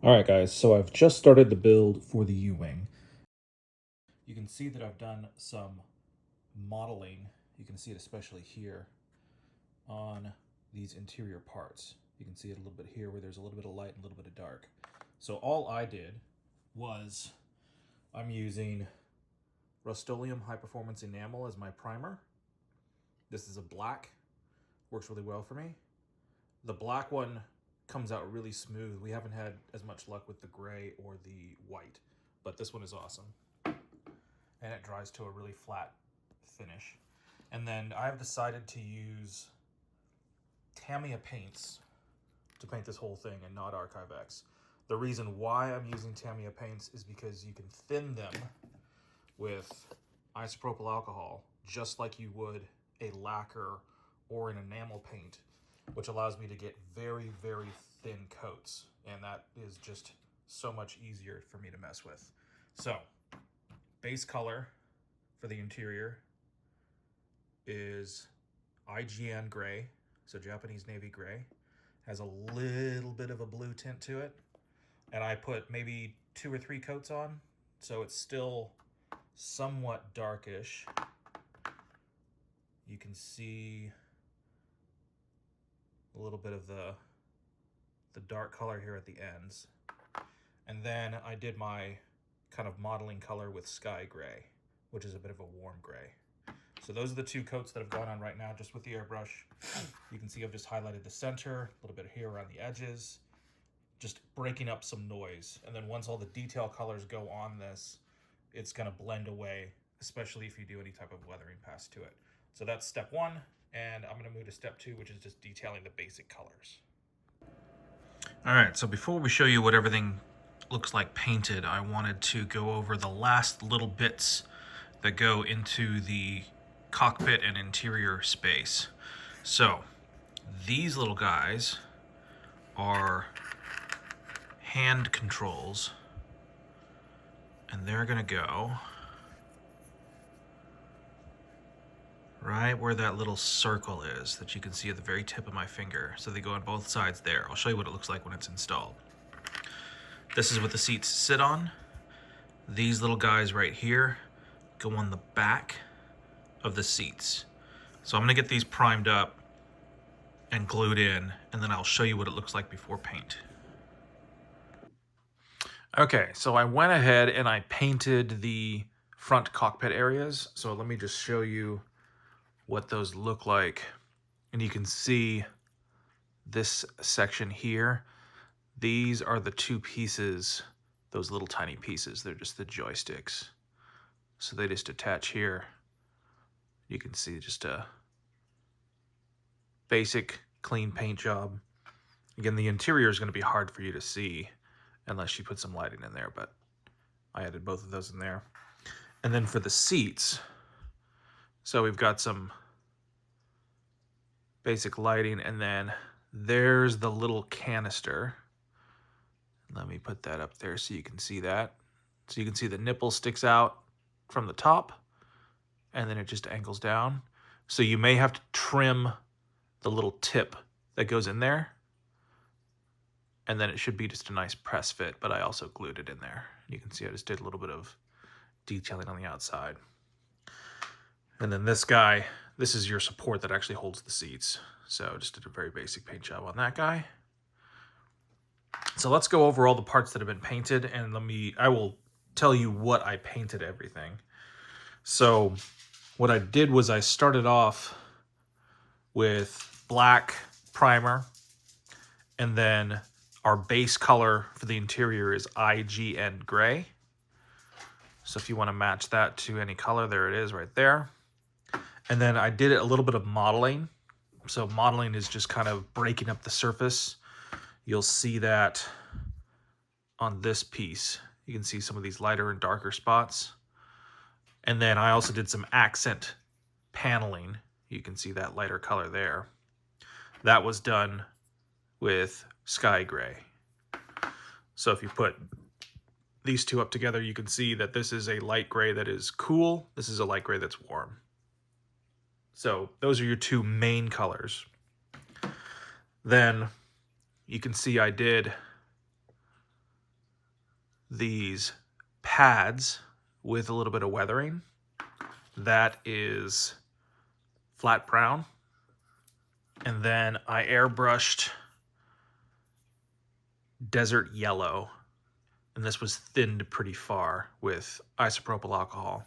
Alright guys, so I've just started the build for the U-Wing. You can see that I've done some modeling, you can see it especially here, on these interior parts. You can see it a little bit here where there's a little bit of light and a little bit of dark. So all I did was, I'm using Rust-Oleum High Performance Enamel as my primer. This is a black, works really well for me. The black one comes out really smooth. We haven't had as much luck with the gray or the white, but this one is awesome. And it dries to a really flat finish. And then I've decided to use Tamiya paints to paint this whole thing and not ArchiveX. The reason why I'm using Tamiya paints is because you can thin them with isopropyl alcohol just like you would a lacquer or an enamel paint, which allows me to get very, very thin coats. And that is just so much easier for me to mess with. So, base color for the interior is IGN gray, so Japanese Navy gray. Has a little bit of a blue tint to it. And I put maybe 2 or 3 coats on, so it's still somewhat darkish. You can see a little bit of the dark color here at the ends. And then I did my kind of modeling color with sky gray, which is a bit of a warm gray. So those are the 2 coats that have gone on right now just with the airbrush. You can see I've just highlighted the center, a little bit here around the edges, just breaking up some noise. And then once all the detail colors go on this, it's gonna blend away, especially if you do any type of weathering pass to it. So that's step 1, and I'm gonna move to step 2, which is just detailing the basic colors. All right, so before we show you what everything looks like painted, I wanted to go over the last little bits that go into the cockpit and interior space. So these little guys are hand controls, and they're gonna go right where that little circle is that you can see at the very tip of my finger. So they go on both sides there. I'll show you what it looks like when it's installed. This is what the seats sit on. These little guys right here go on the back of the seats. So I'm gonna get these primed up and glued in, and then I'll show you what it looks like before paint. Okay, so I went ahead and I painted the front cockpit areas. So let me just show you what those look like. And you can see this section here. These are the 2 pieces, those little tiny pieces. They're just the joysticks. So they just attach here. You can see just a basic clean paint job. Again, the interior is going to be hard for you to see unless you put some lighting in there, but I added both of those in there. And then for the seats, so we've got some basic lighting, and then there's the little canister. Let me put that up there so you can see that. So you can see the nipple sticks out from the top, and then it just angles down. So you may have to trim the little tip that goes in there, and then it should be just a nice press fit, but I also glued it in there. You can see I just did a little bit of detailing on the outside. And then this guy, this is your support that actually holds the seats. So just did a very basic paint job on that guy. So let's go over all the parts that have been painted, and I will tell you what I painted everything. So what I did was I started off with black primer, and then our base color for the interior is IGN gray. So if you want to match that to any color, there it is right there. And then I did a little bit of modeling. So modeling is just kind of breaking up the surface. You'll see that on this piece. You can see some of these lighter and darker spots. And then I also did some accent paneling. You can see that lighter color there. That was done with sky gray. So if you put these 2 up together, you can see that this is a light gray that is cool. This is a light gray that's warm. So those are your 2 main colors. Then you can see I did these pads with a little bit of weathering. That is flat brown. And then I airbrushed desert yellow. And this was thinned pretty far with isopropyl alcohol.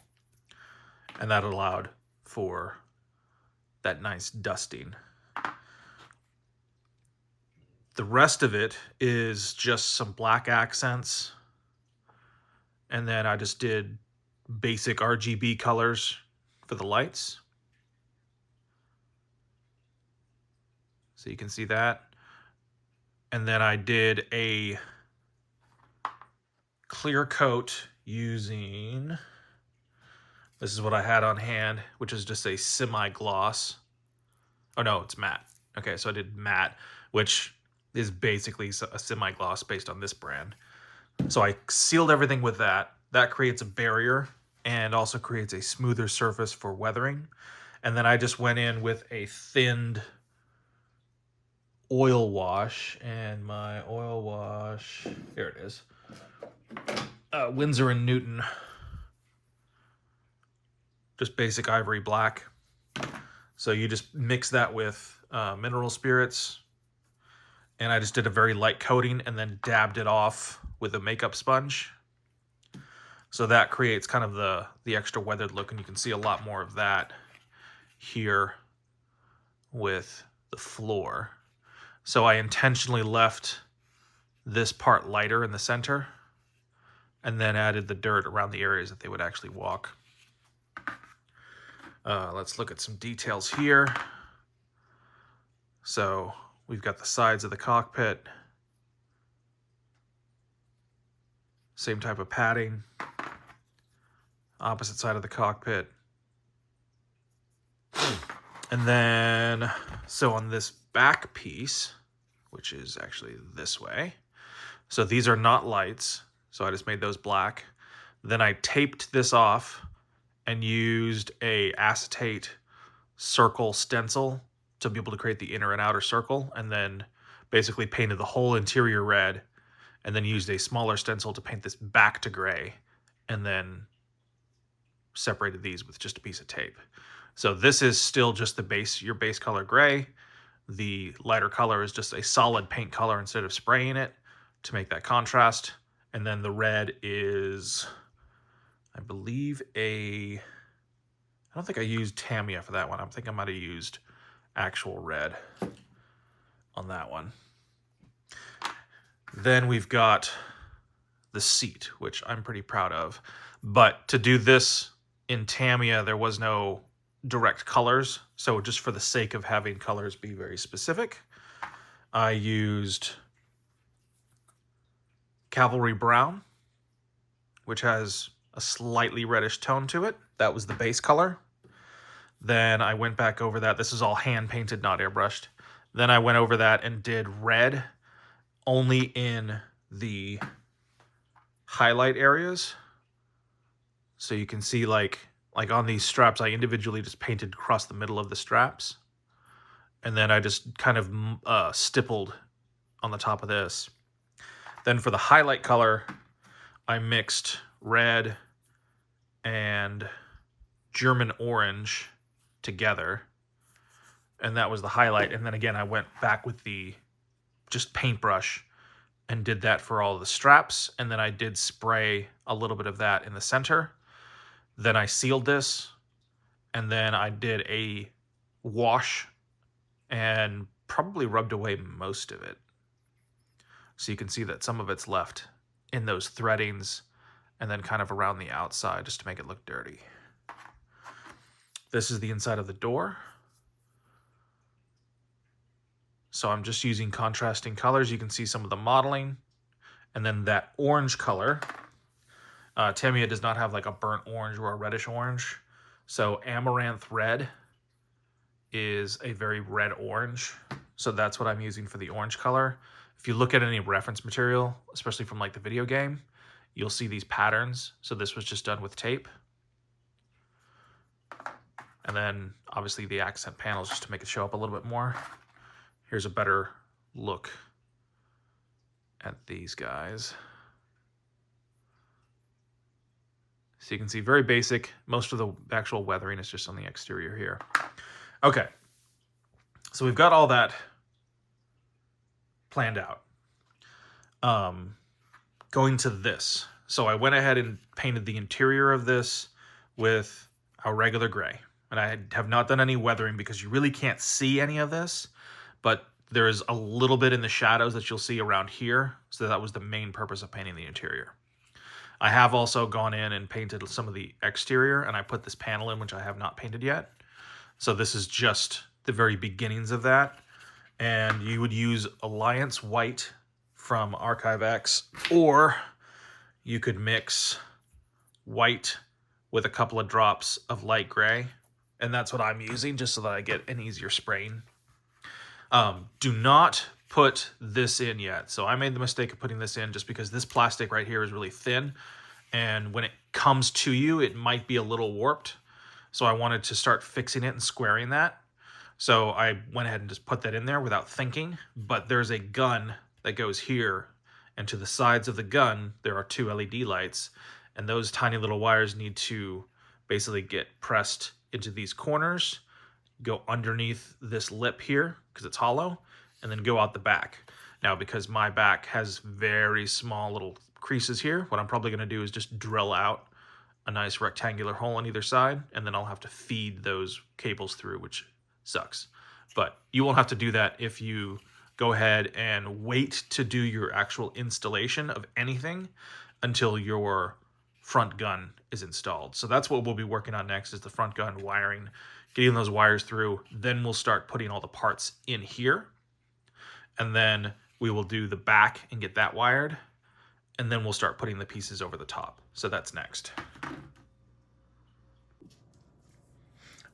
And that allowed for that nice dusting. The rest of it is just some black accents. And then I just did basic RGB colors for the lights. So you can see that. And then I did a clear coat using, this is what I had on hand, which is just a semi-gloss. Oh no, it's matte. Okay, so I did matte, which is basically a semi-gloss based on this brand. So I sealed everything with that. That creates a barrier and also creates a smoother surface for weathering. And then I just went in with a thinned oil wash, and my oil wash, here it is, Winsor & Newton, just basic ivory black. So you just mix that with mineral spirits, and I just did a very light coating and then dabbed it off with a makeup sponge. So that creates kind of the extra weathered look, and you can see a lot more of that here with the floor. So I intentionally left this part lighter in the center and then added the dirt around the areas that they would actually walk. Let's look at some details here. So we've got the sides of the cockpit. Same type of padding. Opposite side of the cockpit. And then, so on this back piece, which is actually this way, so these are not lights, so I just made those black. Then I taped this off and used a acetate circle stencil to be able to create the inner and outer circle, and then basically painted the whole interior red, and then used a smaller stencil to paint this back to gray, and then separated these with just a piece of tape. So this is still just the base, your base color gray. The lighter color is just a solid paint color instead of spraying it to make that contrast. And then the red is, I believe, I don't think I used Tamiya for that one. I think I might have used actual red on that one. Then we've got the seat, which I'm pretty proud of. But to do this in Tamiya, there was no direct colors. So just for the sake of having colors be very specific, I used Cavalry Brown, which has a slightly reddish tone to it. That was the base color. Then I went back over that. This is all hand painted, not airbrushed. Then I went over that and did red only in the highlight areas. So you can see like on these straps, I individually just painted across the middle of the straps. And then I just kind of stippled on the top of this. Then for the highlight color, I mixed red and German orange together. And that was the highlight. And then again, I went back with the just paintbrush and did that for all the straps. And then I did spray a little bit of that in the center. Then I sealed this, and then I did a wash and probably rubbed away most of it. So you can see that some of it's left in those threadings and then kind of around the outside just to make it look dirty. This is the inside of the door. So I'm just using contrasting colors. You can see some of the modeling. And then that orange color, Tamiya does not have like a burnt orange or a reddish orange. So Amaranth Red is a very red orange. So that's what I'm using for the orange color. If you look at any reference material, especially from like the video game, you'll see these patterns. So this was just done with tape. And then obviously the accent panels just to make it show up a little bit more. Here's a better look at these guys. So you can see very basic. Most of the actual weathering is just on the exterior here. Okay, so we've got all that planned out. Going to this. So I went ahead and painted the interior of this with our regular gray. And I have not done any weathering because you really can't see any of this, but there's a little bit in the shadows that you'll see around here. So that was the main purpose of painting the interior. I have also gone in and painted some of the exterior, and I put this panel in, which I have not painted yet. So this is just the very beginnings of that. And you would use Alliance White from Archive X, or you could mix white with a couple of drops of light gray. And that's what I'm using, just so that I get an easier spraying. Do not put this in yet. So I made the mistake of putting this in just because this plastic right here is really thin. And when it comes to you, it might be a little warped. So I wanted to start fixing it and squaring that. So I went ahead and just put that in there without thinking. But there's a gun that goes here. And to the sides of the gun, there are 2 LED lights. And those tiny little wires need to basically get pressed into these corners, go underneath this lip here because it's hollow, and then go out the back. Now, because my back has very small little creases here, what I'm probably going to do is just drill out a nice rectangular hole on either side, and then I'll have to feed those cables through, which sucks. But you won't have to do that if you go ahead and wait to do your actual installation of anything until your front gun is installed. So that's what we'll be working on next, is the front gun wiring, getting those wires through. Then we'll start putting all the parts in here. And then we will do the back and get that wired. And then we'll start putting the pieces over the top. So that's next.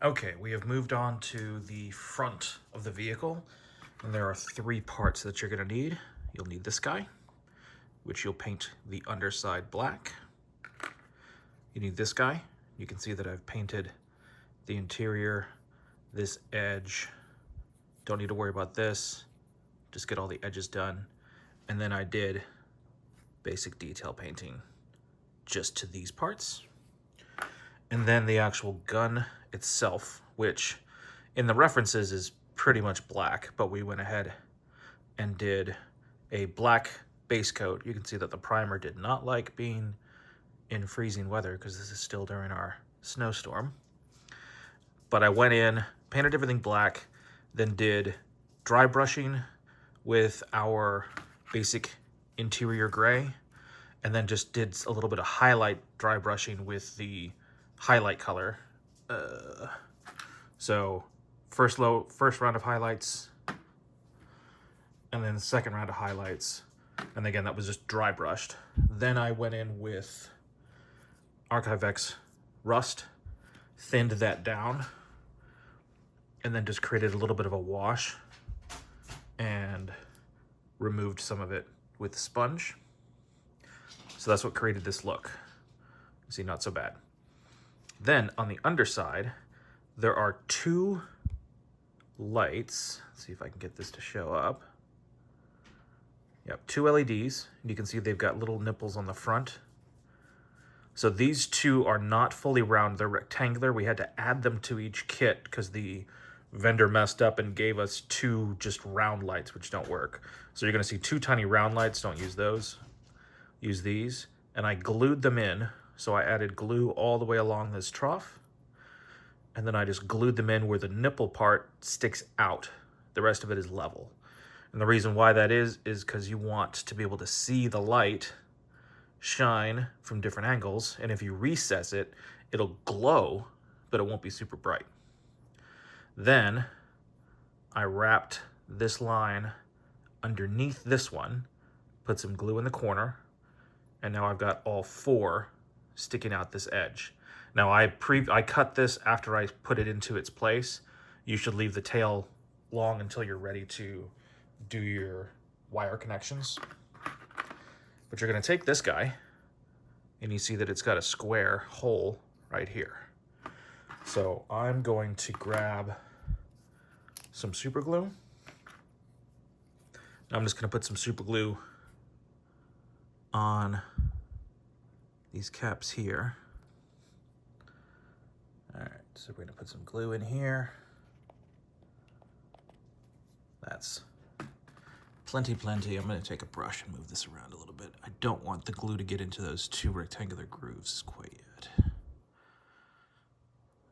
Okay, we have moved on to the front of the vehicle. And there are 3 parts that you're gonna need. You'll need this guy, which you'll paint the underside black. You need this guy. You can see that I've painted the interior, this edge. Don't need to worry about this. Just get all the edges done. And then I did basic detail painting just to these parts. And then the actual gun itself, which in the references is pretty much black, but we went ahead and did a black base coat. You can see that the primer did not like being in freezing weather because this is still during our snowstorm. But I went in, painted everything black, then did dry brushing with our basic interior gray, and then just did a little bit of highlight dry brushing with the highlight color. So first round of highlights, and then the second round of highlights. And again, that was just dry brushed. Then I went in with Archive X Rust, thinned that down, and then just created a little bit of a wash and removed some of it with sponge. So that's what created this look. See, not so bad. Then on the underside, there are 2 lights. Let's see if I can get this to show up. Yep, 2 LEDs. You can see they've got little nipples on the front. So these 2 are not fully round, they're rectangular. We had to add them to each kit because the vendor messed up and gave us 2 just round lights, which don't work. So you're gonna see 2 tiny round lights, don't use those. Use these. And I glued them in. So I added glue all the way along this trough. And then I just glued them in where the nipple part sticks out. The rest of it is level. And the reason why that is because you want to be able to see the light shine from different angles. And if you recess it, it'll glow, but it won't be super bright. Then I wrapped this line underneath this one, put some glue in the corner, and now I've got all 4 sticking out this edge. Now I cut this after I put it into its place. You should leave the tail long until you're ready to do your wire connections. But you're gonna take this guy, and you see that it's got a square hole right here. So I'm going to grab some super glue. I'm just gonna put some super glue on these caps here. So we're gonna put some glue in here. That's plenty. I'm gonna take a brush and move this around a little bit. I don't want the glue to get into those two rectangular grooves quite yet.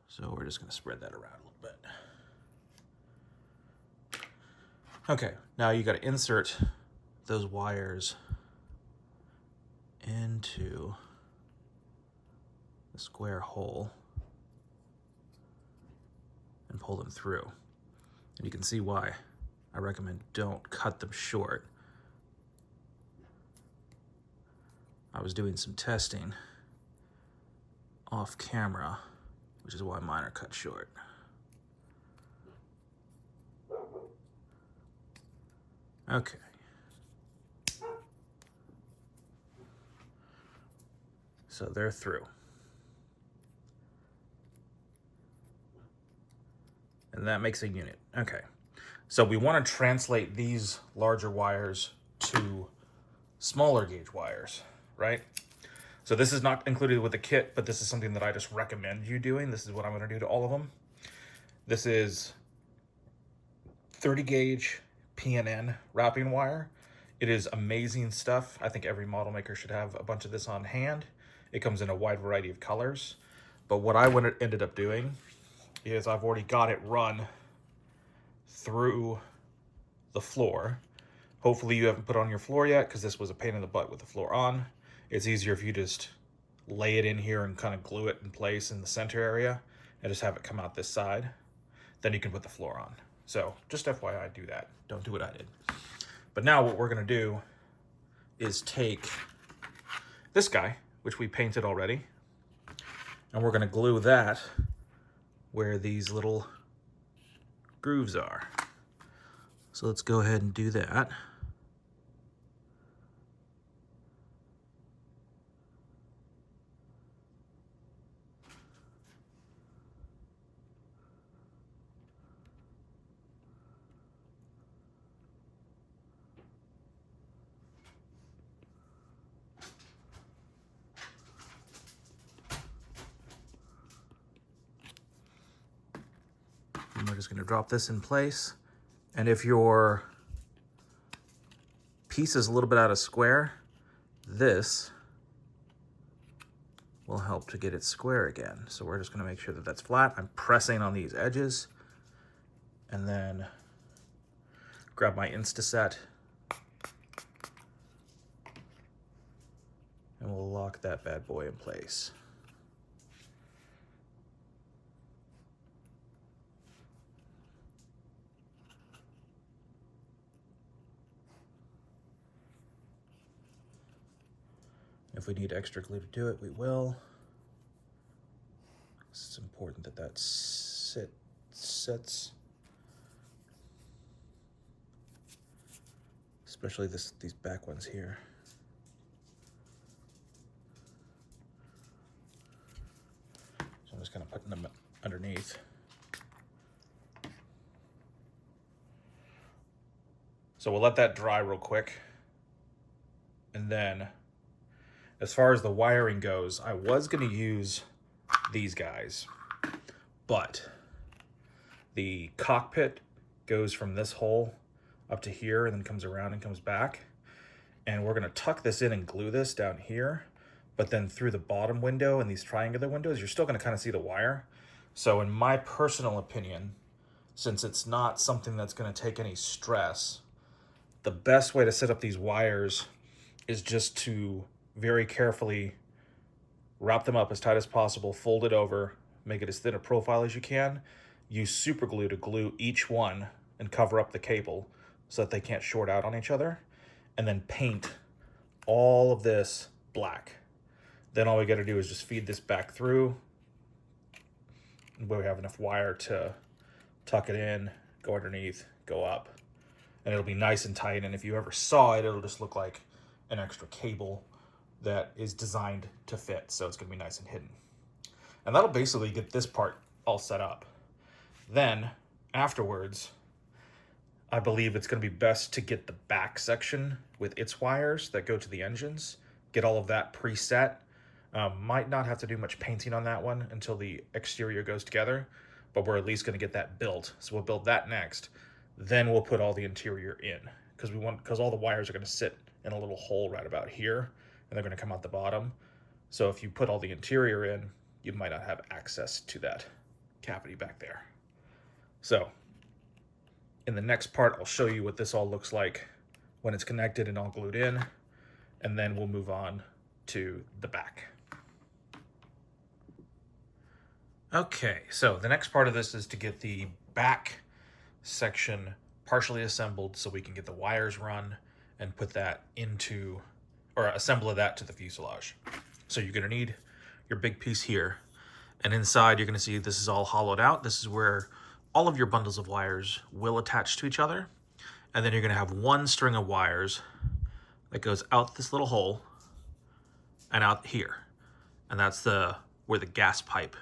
So we're just gonna spread that around a little bit. Okay, now you gotta insert those wires into the square hole and pull them through. And you can see why I recommend don't cut them short. I was doing some testing off camera, which is why mine are cut short. Okay. So they're through. And that makes a unit. Okay. So we want to translate these larger wires to smaller gauge wires, right? So this is not included with the kit, but this is something that I just recommend you doing. This is what I'm going to do to all of them. This is 30 gauge PNN wrapping wire. It is amazing stuff. I think every model maker should have a bunch of this on hand. It comes in a wide variety of colors. But what I ended up doing is I've already got it run through the floor. Hopefully you haven't put it on your floor yet, because this was a pain in the butt with the floor on. It's easier if you just lay it in here and kind of glue it in place in the center area and just have it come out this side. Then you can put the floor on. So just FYI, do that. Don't do what I did. But now what we're gonna do is take this guy, which we painted already, and we're gonna glue that where these little grooves are. So let's go ahead and do that. And we're just going to drop this in place. And if your piece is a little bit out of square, this will help to get it square again. So we're just going to make sure that that's flat. I'm pressing on these edges and then grab my Instaset and we'll lock that bad boy in place. If we need extra glue to do it, we will. It's important that that sets. Especially these back ones here. So I'm just kind of putting them underneath. So we'll let that dry real quick. And then, as far as the wiring goes, I was going to use these guys, but the cockpit goes from this hole up to here and then comes around and comes back. And we're going to tuck this in and glue this down here, but then through the bottom window and these triangular windows, you're still going to kind of see the wire. So in my personal opinion, since it's not something that's going to take any stress, the best way to set up these wires is just to very carefully wrap them up as tight as possible, fold it over, make it as thin a profile as you can, use super glue to glue each one and cover up the cable so that they can't short out on each other, and then paint all of this black. Then all we got to do is just feed this back through where we have enough wire to tuck it in, go underneath, go up, and it'll be nice and tight. And if you ever saw it, it'll just look like an extra cable that is designed to fit, so it's going to be nice and hidden. And that'll basically get this part all set up. Then, afterwards, I believe it's going to be best to get the back section with its wires that go to the engines, get all of that preset, Might not have to do much painting on that one until the exterior goes together, but we're at least going to get that built. So we'll build that next. Then we'll put all the interior in, because all the wires are going to sit in a little hole right about here, and they're going to come out the bottom. So if you put all the interior in, you might not have access to that cavity back there. So in the next part, I'll show you what this all looks like when it's connected and all glued in, and then we'll move on to the back. Okay, so the next part of this is to get the back section partially assembled so we can get the wires run and put that into, or assemble that to the fuselage. So you're going to need your big piece here, and inside you're going to see this is all hollowed out. This is where all of your bundles of wires will attach to each other, and then you're going to have one string of wires that goes out this little hole and out here, and that's where the gas pipe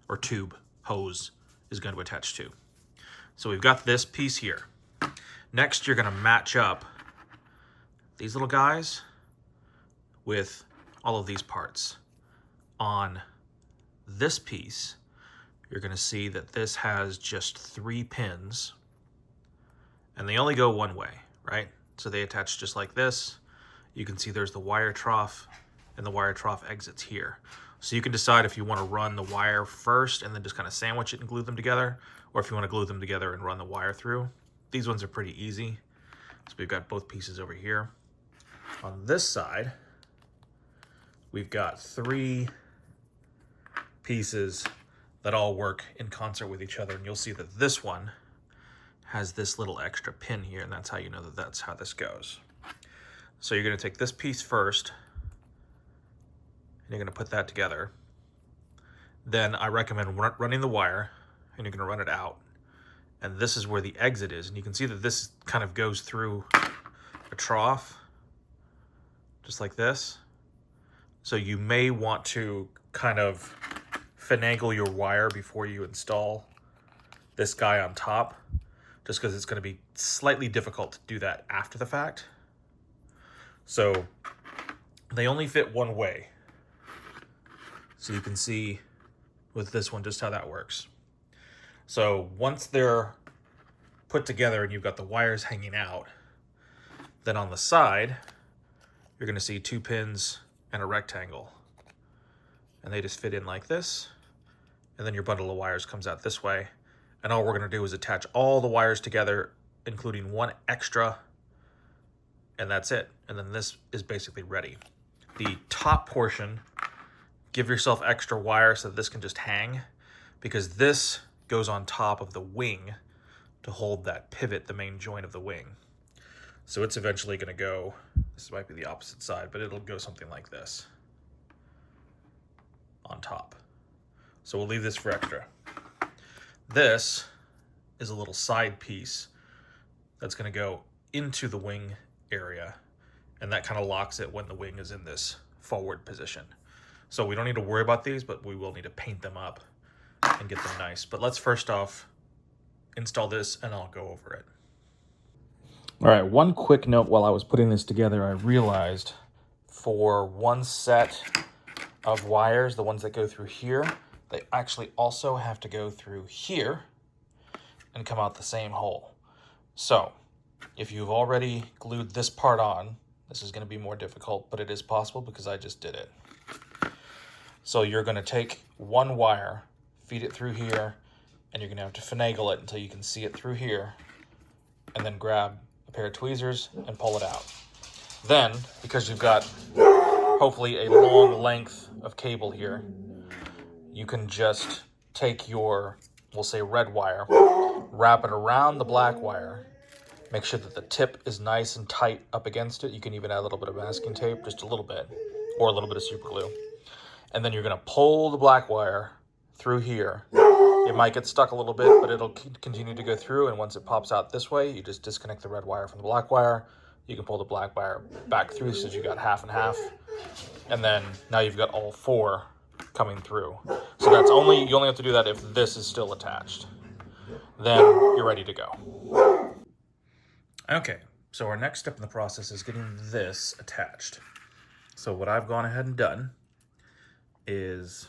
or tube hose is going to attach to. So we've got this piece here. Next, you're going to match up these little guys with all of these parts. On this piece, you're going to see that this has just 3 pins, and they only go one way, right? So they attach just like this. You can see there's the wire trough, and the wire trough exits here. So you can decide if you want to run the wire first and then just kind of sandwich it and glue them together, or if you want to glue them together and run the wire through. These ones are pretty easy. So we've got both pieces over here. On this side, we've got 3 pieces that all work in concert with each other, and you'll see that this one has this little extra pin here, and that's how you know that that's how this goes. So you're going to take this piece first, and you're going to put that together. Then I recommend running the wire, and you're going to run it out. And this is where the exit is, and you can see that this kind of goes through a trough, just like this. So you may want to kind of finagle your wire before you install this guy on top, just because it's going to be slightly difficult to do that after the fact. So they only fit one way. So you can see with this one just how that works. So once they're put together and you've got the wires hanging out, then on the side, you're going to see 2 pins and a rectangle. And they just fit in like this. And then your bundle of wires comes out this way. And all we're going to do is attach all the wires together, including one extra, and that's it. And then this is basically ready. The top portion, give yourself extra wire so that this can just hang, because this goes on top of the wing to hold that pivot, the main joint of the wing. So it's eventually going to go, this might be the opposite side, but it'll go something like this on top. So we'll leave this for extra. This is a little side piece that's going to go into the wing area, and that kind of locks it when the wing is in this forward position. So we don't need to worry about these, but we will need to paint them up and get them nice. But let's first off install this, and I'll go over it. All right, one quick note while I was putting this together, I realized for one set of wires, the ones that go through here, they actually also have to go through here and come out the same hole. So if you've already glued this part on, this is going to be more difficult, but it is possible because I just did it. So you're going to take one wire, feed it through here, and you're going to have to finagle it until you can see it through here, and then grab a pair of tweezers and pull it out. Then, because you've got hopefully a long length of cable here, you can just take your, we'll say red wire, wrap it around the black wire, make sure that the tip is nice and tight up against it. You can even add a little bit of masking tape, just a little bit, or a little bit of super glue. And then you're going to pull the black wire through here. It might get stuck a little bit, but it'll continue to go through, and once it pops out this way, you just disconnect the red wire from the black wire. You can pull the black wire back through so you got half and half, and then now you've got all 4 coming through. So that's you only have to do that if this is still attached. Then you're ready to go. Okay, so our next step in the process is getting this attached. So what I've gone ahead and done is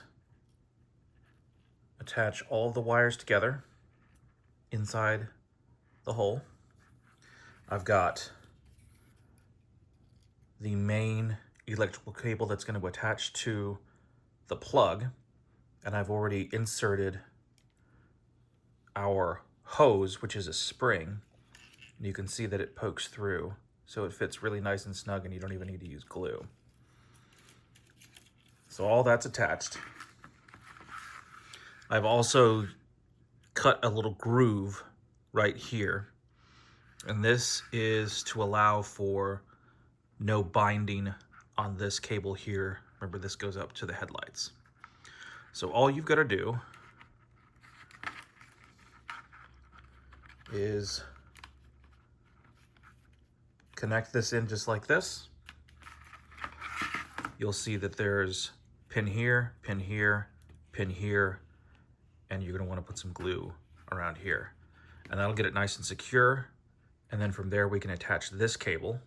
attach all of the wires together inside the hole. I've got the main electrical cable that's going to attach to the plug, and I've already inserted our hose, which is a spring. And you can see that it pokes through, so it fits really nice and snug, and you don't even need to use glue. So all that's attached. I've also cut a little groove right here, and this is to allow for no binding on this cable here. Remember, this goes up to the headlights. So all you've got to do is connect this in just like this. You'll see that there's pin here, pin here, pin here, and you're going to want to put some glue around here. And that'll get it nice and secure. And then from there we can attach this cable.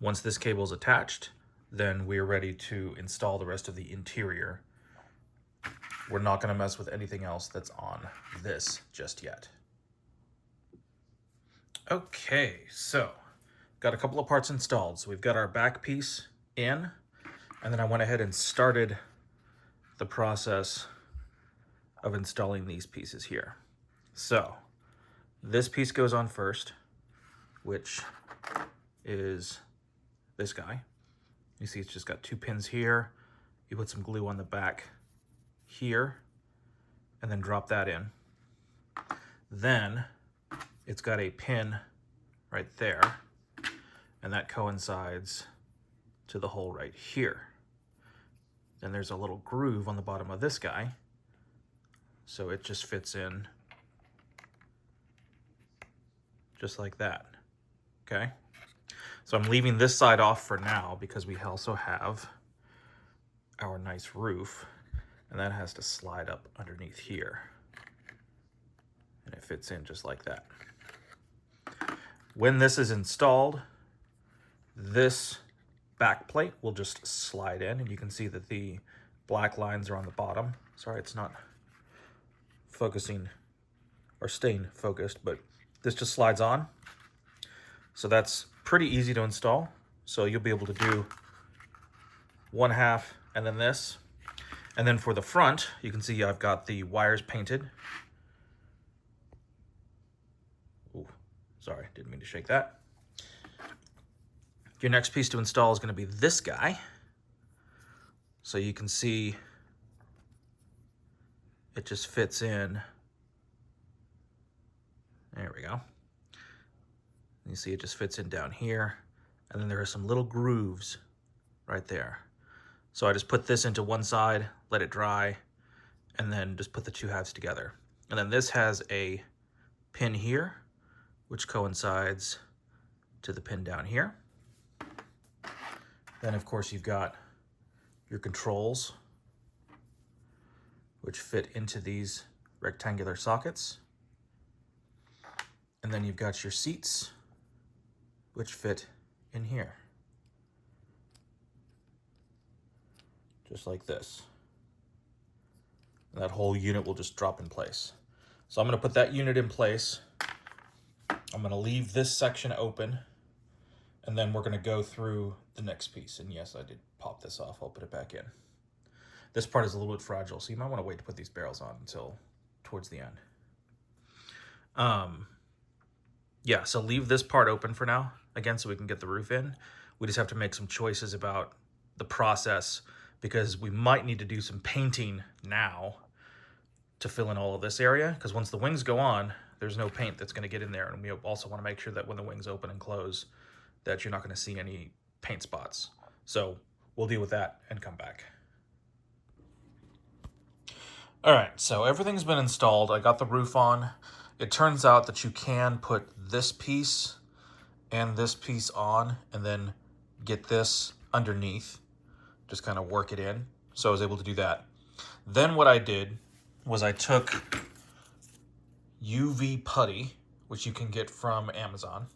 Once this cable is attached, then we're ready to install the rest of the interior. We're not going to mess with anything else that's on this just yet. Okay, so got a couple of parts installed. So we've got our back piece in, and then I went ahead and started the process of installing these pieces here. So this piece goes on first, which is this guy. You see it's just got 2 pins here. You put some glue on the back here and then drop that in. Then it's got a pin right there, and that coincides to the hole right here. Then there's a little groove on the bottom of this guy, so it just fits in just like that. Okay, so I'm leaving this side off for now because we also have our nice roof, and that has to slide up underneath here, and it fits in just like that. When this is installed, this back plate will just slide in, and you can see that the black lines are on the bottom. Sorry, it's not focusing or staying focused, but this just slides on. So that's pretty easy to install. So you'll be able to do one half and then this. And then for the front, you can see I've got the wires painted. Ooh, sorry, didn't mean to shake that. Your next piece to install is going to be this guy. So you can see it just fits in. There we go. You see it just fits in down here. And then there are some little grooves right there. So I just put this into one side, let it dry, and then just put the 2 halves together. And then this has a pin here, which coincides to the pin down here. Then of course you've got your controls, which fit into these rectangular sockets. And then you've got your seats, which fit in here. Just like this. And that whole unit will just drop in place. So I'm going to put that unit in place. I'm going to leave this section open, and then we're going to go through the next piece. And yes, I did pop this off. I'll put it back in. This part is a little bit fragile, so you might want to wait to put these barrels on until towards the end. Yeah, so leave this part open for now, again, so we can get the roof in. We just have to make some choices about the process, because we might need to do some painting now to fill in all of this area, because once the wings go on, there's no paint that's going to get in there. And we also want to make sure that when the wings open and close, that you're not going to see any paint spots. So we'll deal with that and come back. All right, so everything's been installed. I got the roof on. It turns out that you can put this piece and this piece on and then get this underneath, just kind of work it in. So I was able to do that. Then what I did was I took UV putty, which you can get from Amazon,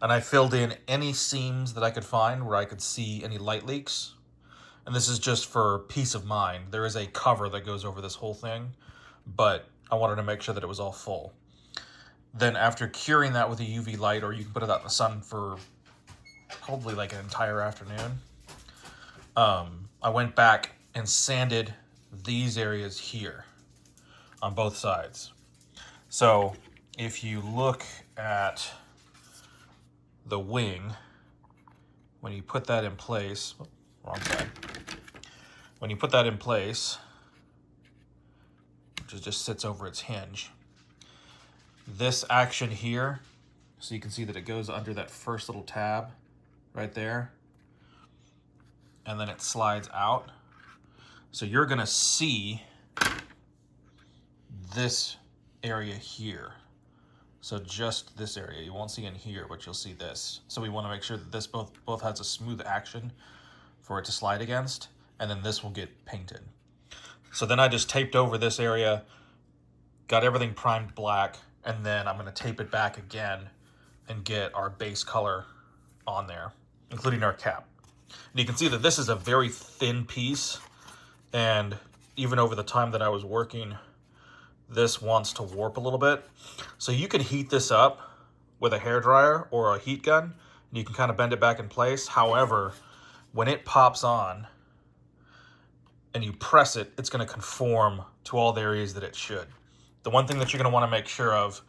and I filled in any seams that I could find where I could see any light leaks. And this is just for peace of mind. There is a cover that goes over this whole thing, but I wanted to make sure that it was all full. Then after curing that with a UV light, or you can put it out in the sun for probably like an entire afternoon, I went back and sanded these areas here on both sides. So if you look at the wing, when you put that in place, wrong side. When you put that in place, which just sits over its hinge, this action here, so you can see that it goes under that first little tab right there, and then it slides out. So you're gonna see this area here. So just this area. You won't see in here, but you'll see this. So we want to make sure that this both has a smooth action for it to slide against, and then this will get painted. So then I just taped over this area, got everything primed black, and then I'm going to tape it back again and get our base color on there, including our cap. And you can see that this is a very thin piece, and even over the time that I was working, this wants to warp a little bit. So you can heat this up with a hairdryer or a heat gun, and you can kind of bend it back in place. However, when it pops on and you press it, it's going to conform to all the areas that it should. The one thing that you're going to want to make sure of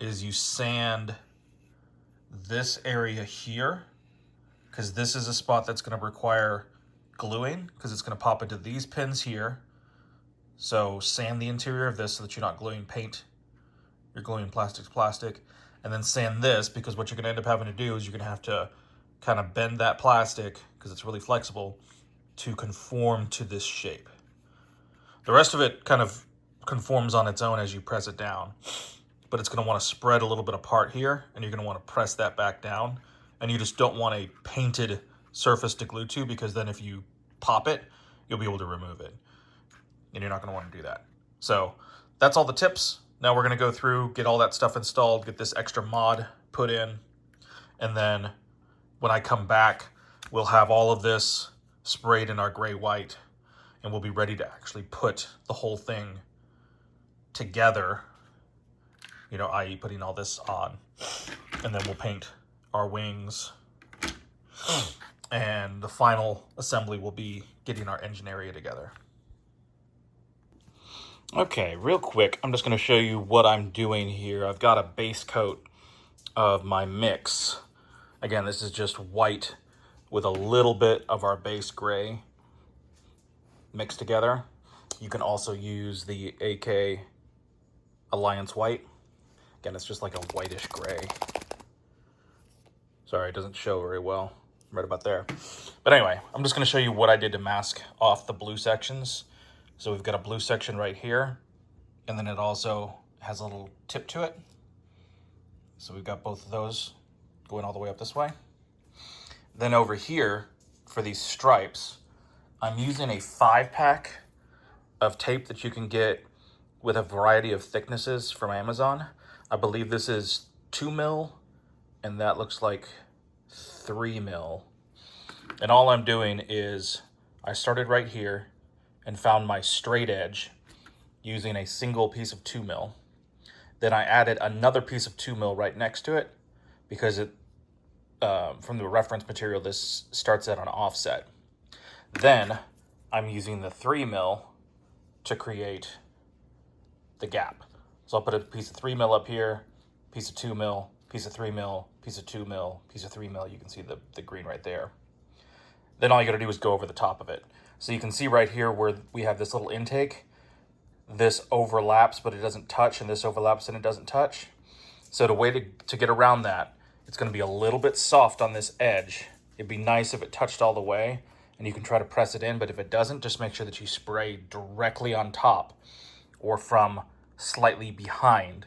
is you sand this area here, because this is a spot that's going to require gluing, because it's going to pop into these pins here. So sand the interior of this so that you're not gluing paint, you're gluing plastic to plastic. And then sand this, because what you're going to end up having to do is you're going to have to kind of bend that plastic, because it's really flexible, to conform to this shape. The rest of it kind of conforms on its own as you press it down, but it's going to want to spread a little bit apart here, and you're going to want to press that back down. And you just don't want a painted surface to glue to, because then if you pop it, you'll be able to remove it. And you're not going to want to do that. So that's all the tips. Now we're going to go through, get all that stuff installed, get this extra mod put in, and then when I come back, we'll have all of this sprayed in our gray white, and we'll be ready to actually put the whole thing together, you know, i.e. putting all this on, and then we'll paint our wings, and the final assembly will be getting our engine area together. Okay, real quick, I'm just going to show you what I'm doing here. I've got a base coat of my mix. Again, this is just white with a little bit of our base gray mixed together. You can also use the AK Alliance White. Again, it's just like a whitish gray. Sorry, it doesn't show very well right about there. But anyway, I'm just going to show you what I did to mask off the blue sections. So we've got a blue section right here, and then it also has a little tip to it. So we've got both of those going all the way up this way. Then over here, for these stripes, I'm using a 5-pack of tape that you can get with a variety of thicknesses from Amazon. I believe this is 2 mil, and that looks like 3 mil. And all I'm doing is, I started right here and found my straight edge using a single piece of 2 mil. Then I added another piece of 2 mil right next to it, because it, from the reference material, this starts at an offset. Then I'm using the 3 mil to create the gap. So I'll put a piece of 3 mil up here, piece of 2 mil, piece of 3 mil, piece of 2 mil, piece of 3 mil. You can see the green right there. Then all you gotta do is go over the top of it. So you can see right here where we have this little intake, this overlaps but it doesn't touch, and this overlaps and it doesn't touch. So the way to get around that, it's gonna be a little bit soft on this edge. It'd be nice if it touched all the way, and you can try to press it in, but if it doesn't, just make sure that you spray directly on top or from slightly behind.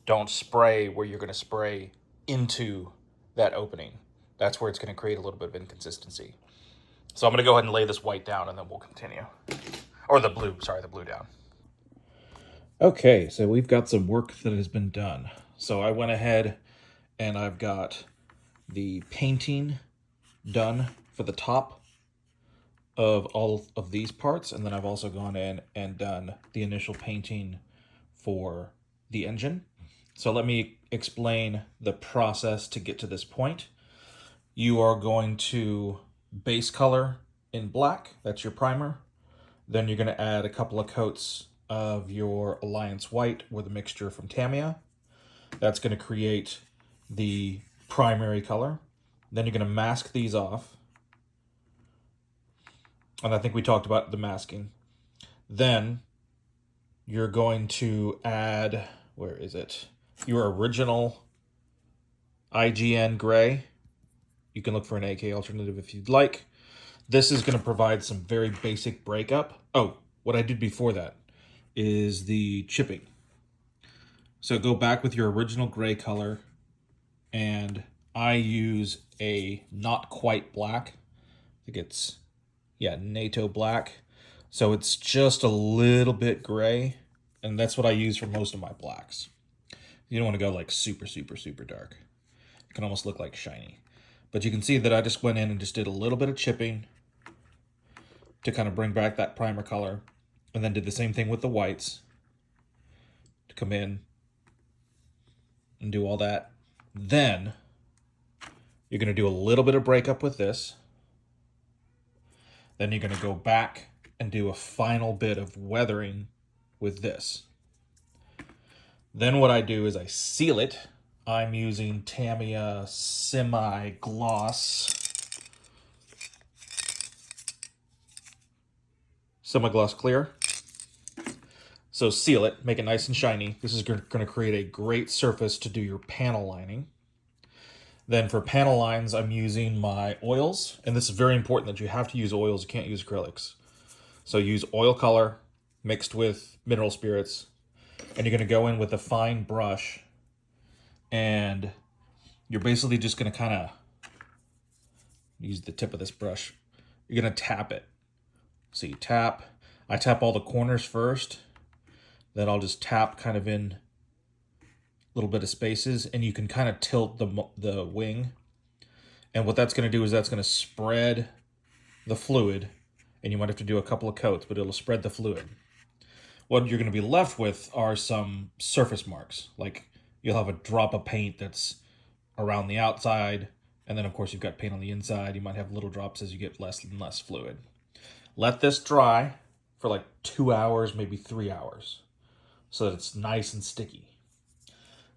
Don't spray where you're gonna spray into that opening. That's where it's gonna create a little bit of inconsistency. So I'm going to go ahead and lay this white down, and then we'll continue. Or the blue down. Okay, so we've got some work that has been done. So I went ahead and I've got the painting done for the top of all of these parts, and then I've also gone in and done the initial painting for the engine. So let me explain the process to get to this point. You are going to base color in black, that's your primer. Then you're going to add a couple of coats of your Alliance White with a mixture from Tamiya. That's going to create the primary color. Then you're going to mask these off. And I think we talked about the masking. Then you're going to add, where is it? Your original IGN gray. You can look for an AK alternative if you'd like. This is going to provide some very basic breakup. Oh, what I did before that is the chipping. So go back with your original gray color, and I use a not quite black. I think it's, yeah, NATO black. So it's just a little bit gray, and that's what I use for most of my blacks. You don't want to go like super, super, super dark. It can almost look like shiny. But you can see that I just went in and just did a little bit of chipping to kind of bring back that primer color, and then did the same thing with the whites to come in and do all that. Then you're going to do a little bit of breakup with this. Then you're going to go back and do a final bit of weathering with this. Then what I do is I seal it. I'm using Tamiya semi-gloss clear. So seal it, make it nice and shiny. This is going to create a great surface to do your panel lining. Then for panel lines, I'm using my oils, and this is very important that you have to use oils. You can't use acrylics. So use oil color mixed with mineral spirits, and you're going to go in with a fine brush, and you're basically just going to kind of use the tip of this brush. You're going to tap it. So you tap. I tap all the corners first. Then I'll just tap kind of in a little bit of spaces, and you can kind of tilt the wing. And what that's going to do is that's going to spread the fluid, and you might have to do a couple of coats, but it'll spread the fluid. What you're going to be left with are some surface marks. Like you'll have a drop of paint that's around the outside, and then of course you've got paint on the inside. You might have little drops as you get less and less fluid. Let this dry for like 2 hours, maybe 3 hours, so that it's nice and sticky.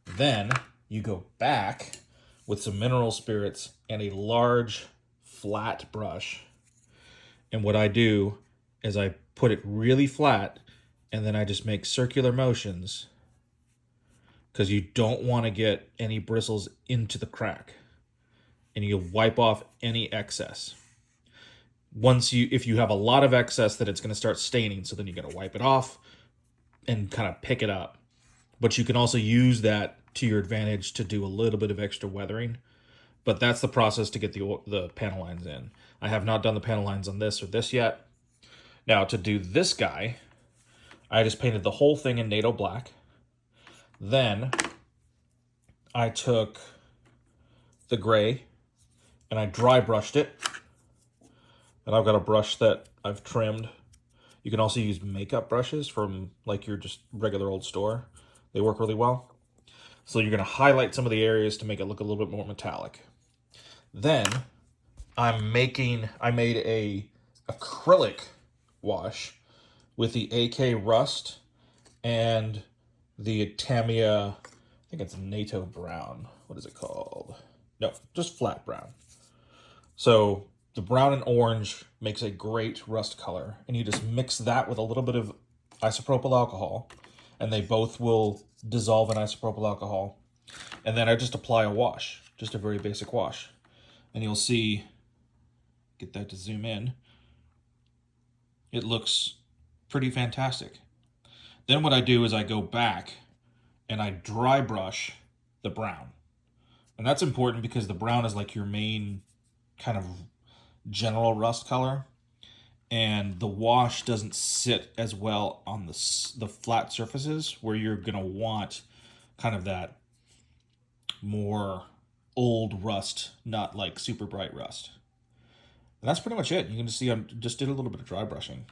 Then you go back with some mineral spirits and a large flat brush. And what I do is I put it really flat, and then I just make circular motions, because you don't want to get any bristles into the crack. And you wipe off any excess. If you have a lot of excess, then it's going to start staining, so then you got to wipe it off and kind of pick it up. But you can also use that to your advantage to do a little bit of extra weathering. But that's the process to get the panel lines in. I have not done the panel lines on this or this yet. Now to do this guy, I just painted the whole thing in NATO black. Then I took the gray and I dry brushed it. And I've got a brush that I've trimmed. You can also use makeup brushes from like your just regular old store. They work really well. So you're going to highlight some of the areas to make it look a little bit more metallic. Then I made a acrylic wash with the AK Rust and the Tamiya, I think it's NATO brown. What is it called? No, just flat brown. So the brown and orange makes a great rust color, and you just mix that with a little bit of isopropyl alcohol, and they both will dissolve in isopropyl alcohol. And then I just apply a wash, just a very basic wash. And you'll see, get that to zoom in, it looks pretty fantastic. Then what I do is I go back and I dry brush the brown. And that's important because the brown is like your main kind of general rust color, and the wash doesn't sit as well on the flat surfaces where you're going to want kind of that more old rust, not like super bright rust. And that's pretty much it. You can just see I just did a little bit of dry brushing.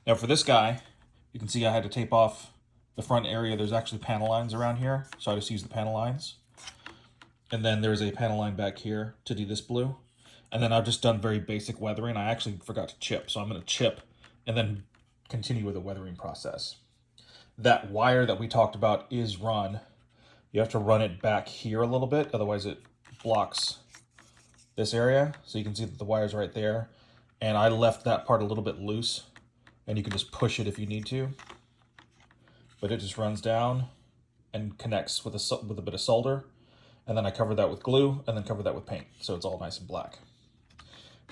Now for this guy, you can see I had to tape off the front area. There's actually panel lines around here, so I just used the panel lines. And then there's a panel line back here to do this blue. And then I've just done very basic weathering. I actually forgot to chip, so I'm going to chip and then continue with the weathering process. That wire that we talked about is run. You have to run it back here a little bit, otherwise it blocks this area. So you can see that the wire's right there. And I left that part a little bit loose, and you can just push it if you need to. But it just runs down and connects with a bit of solder. And then I cover that with glue and then cover that with paint, so it's all nice and black.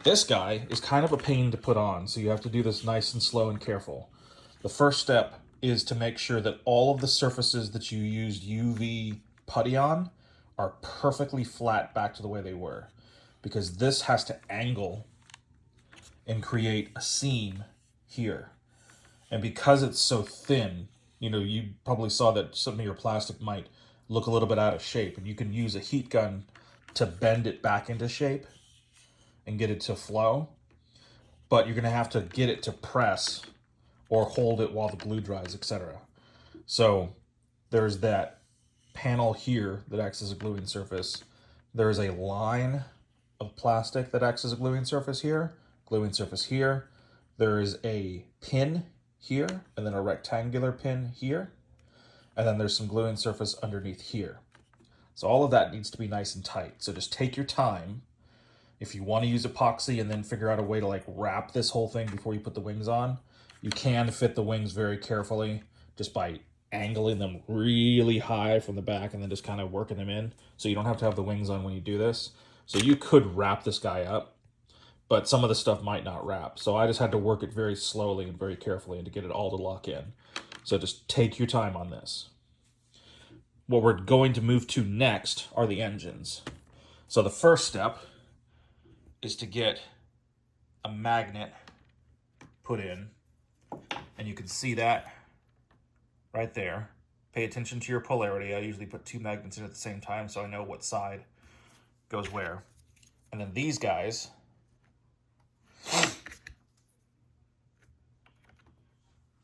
This guy is kind of a pain to put on, so you have to do this nice and slow and careful. The first step is to make sure that all of the surfaces that you used UV putty on are perfectly flat back to the way they were, because this has to angle and create a seam here. And because it's so thin, you know, you probably saw that some of your plastic might look a little bit out of shape, and you can use a heat gun to bend it back into shape and get it to flow. But you're going to have to get it to press or hold it while the glue dries, etc. So there's that panel here that acts as a gluing surface. There's a line of plastic that acts as a gluing surface here, There is a pin here, and then a rectangular pin here. And then there's some gluing surface underneath here. So all of that needs to be nice and tight. So just take your time. If you want to use epoxy and then figure out a way to like wrap this whole thing before you put the wings on, you can fit the wings very carefully just by angling them really high from the back and then just kind of working them in. So you don't have to have the wings on when you do this. So you could wrap this guy up, but some of the stuff might not wrap. So I just had to work it very slowly and very carefully and to get it all to lock in. So just take your time on this. What we're going to move to next are the engines. So the first step is to get a magnet put in, and you can see that right there. Pay attention to your polarity. I usually put 2 magnets in at the same time so I know what side goes where. And then these guys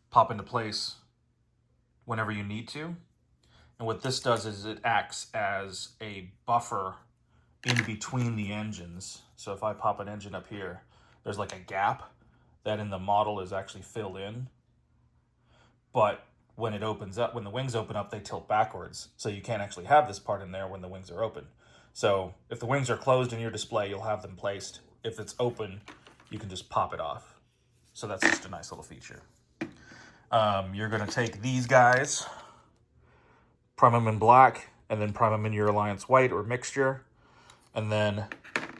pop into place whenever you need to. And what this does is it acts as a buffer in between the engines. So if I pop an engine up here, there's like a gap that in the model is actually filled in. But when it opens up, when the wings open up, they tilt backwards. So you can't actually have this part in there when the wings are open. So if the wings are closed in your display, you'll have them placed. If it's open, you can just pop it off. So that's just a nice little feature. You're gonna take these guys, prime them in black, and then prime them in your Alliance white or mixture. And then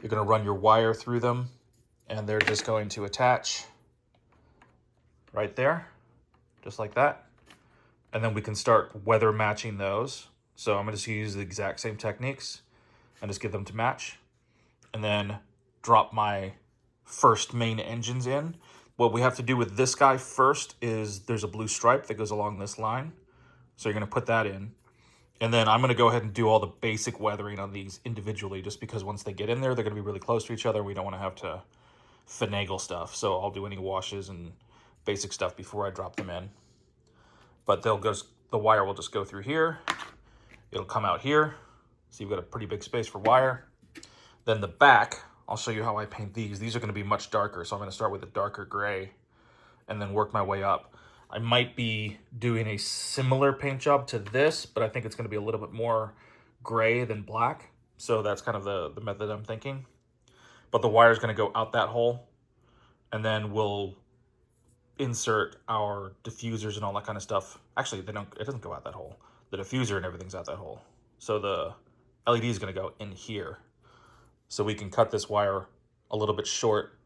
you're going to run your wire through them, and they're just going to attach right there, just like that. And then we can start weather matching those. So I'm going to just use the exact same techniques and just get them to match. And then drop my first main engines in. What we have to do with this guy first is there's a blue stripe that goes along this line. So you're going to put that in. And then I'm going to go ahead and do all the basic weathering on these individually, just because once they get in there, they're going to be really close to each other. We don't want to have to finagle stuff. So I'll do any washes and basic stuff before I drop them in. But the wire will just go through here. It'll come out here. So you've got a pretty big space for wire. Then the back, I'll show you how I paint these. These are going to be much darker. So I'm going to start with a darker gray and then work my way up. I might be doing a similar paint job to this, but I think it's going to be a little bit more gray than black. So that's kind of the method I'm thinking. But the wire is going to go out that hole, and then we'll insert our diffusers and all that kind of stuff. Actually, it doesn't go out that hole. The diffuser and everything's out that hole. So the LED is going to go in here. So we can cut this wire a little bit short,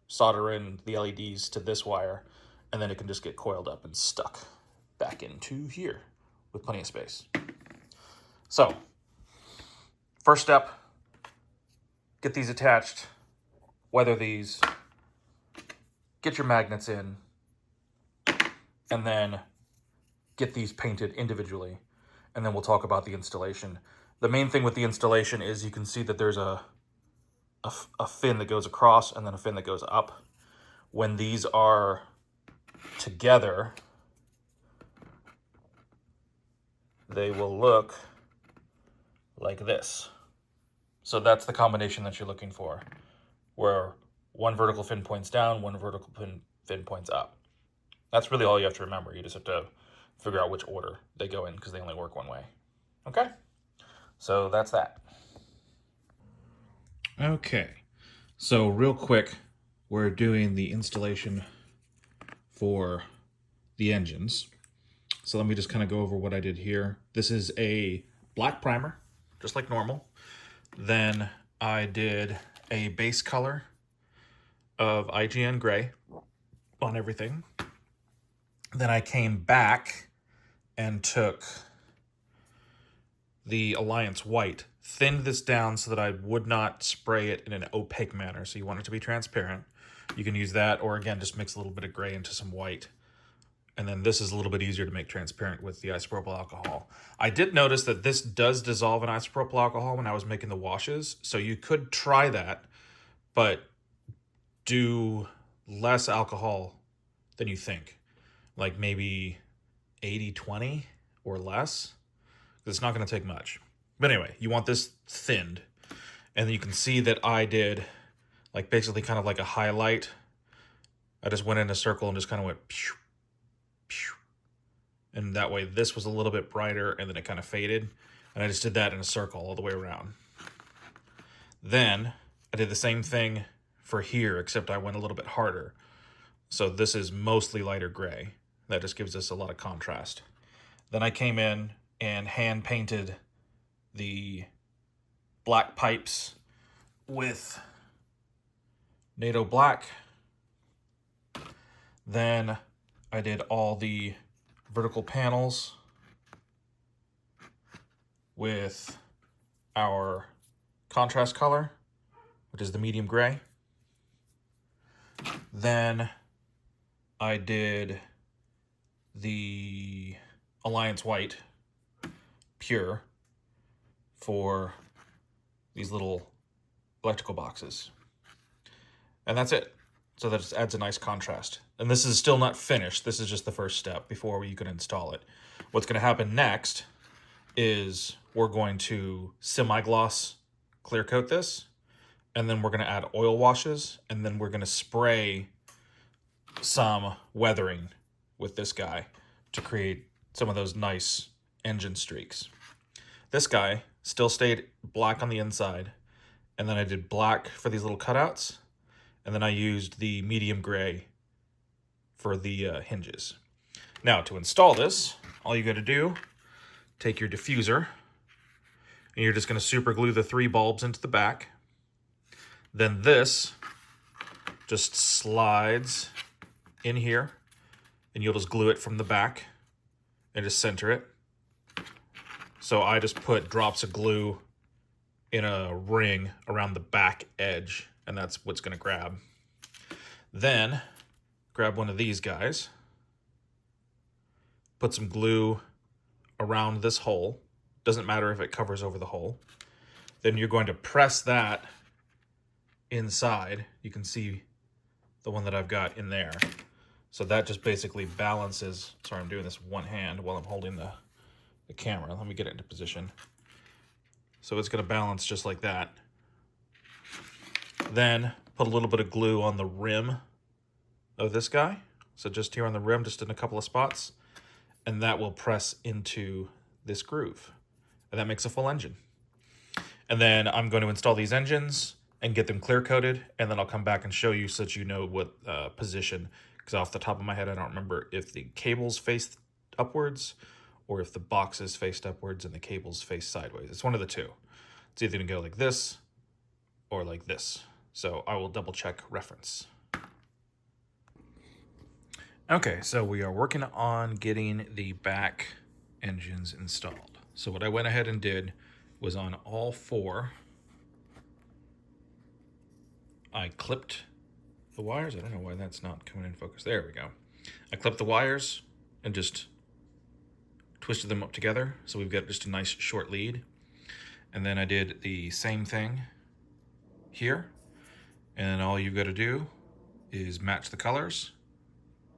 solder in the LEDs to this wire, and then it can just get coiled up and stuck back into here with plenty of space. So, first step, get these attached, weather these, get your magnets in, and then get these painted individually. And then we'll talk about the installation. The main thing with the installation is you can see that there's a a fin that goes across and then a fin that goes up. When these are together, they will look like this. So that's the combination that you're looking for, where one vertical fin points down, one vertical fin points up. That's really all you have to remember. You just have to figure out which order they go in because they only work one way. Okay? So that's that. Okay. So real quick, we're doing the installation for the engines. So let me just kind of go over what I did here. This is a black primer, just like normal. Then I did a base color of IGN gray on everything. Then I came back and took the Alliance white, thinned this down so that I would not spray it in an opaque manner. So you want it to be transparent. You can use that, or again, just mix a little bit of gray into some white. And then this is a little bit easier to make transparent with the isopropyl alcohol. I did notice that this does dissolve in isopropyl alcohol when I was making the washes. So you could try that, but do less alcohol than you think. Like maybe 80-20 or less. It's not going to take much. But anyway, you want this thinned. And then you can see that I did like basically kind of like a highlight. I just went in a circle and just kind of went pew, pew. And that way this was a little bit brighter and then it kind of faded. And I just did that in a circle all the way around. Then I did the same thing for here, except I went a little bit harder. So this is mostly lighter gray. That just gives us a lot of contrast. Then I came in and hand painted the black pipes with NATO black. Then I did all the vertical panels with our contrast color, which is the medium gray. Then I did the Alliance white pure for these little electrical boxes. And that's it. So that just adds a nice contrast. And this is still not finished. This is just the first step before you can install it. What's going to happen next is we're going to semi-gloss clear coat this, and then we're going to add oil washes, and then we're going to spray some weathering with this guy to create some of those nice engine streaks. This guy still stayed black on the inside, and then I did black for these little cutouts, and then I used the medium gray for the hinges. Now, to install this, all you got to do, take your diffuser, and you're just going to super glue the 3 bulbs into the back. Then this just slides in here, and you'll just glue it from the back and just center it. So I just put drops of glue in a ring around the back edge, and that's what's going to grab. Then grab one of these guys, put some glue around this hole. Doesn't matter if it covers over the hole. Then you're going to press that inside. You can see the one that I've got in there. So that just basically balances. Sorry, I'm doing this one hand while I'm holding the camera. Let me get it into position. So it's going to balance just like that. Then put a little bit of glue on the rim of this guy. So just here on the rim, just in a couple of spots. And that will press into this groove. And that makes a full engine. And then I'm going to install these engines and get them clear coated. And then I'll come back and show you so that you know what position. Because off the top of my head, I don't remember if the cables face upwards or if the boxes faced upwards and the cables face sideways. It's one of the two. It's either going to go like this or like this. So I will double check reference. Okay, so we are working on getting the back engines installed. So what I went ahead and did was on all 4, I clipped the wires. I don't know why that's not coming in focus. There we go. I clipped the wires and just twisted them up together. So we've got just a nice short lead. And then I did the same thing here. And all you've got to do is match the colors,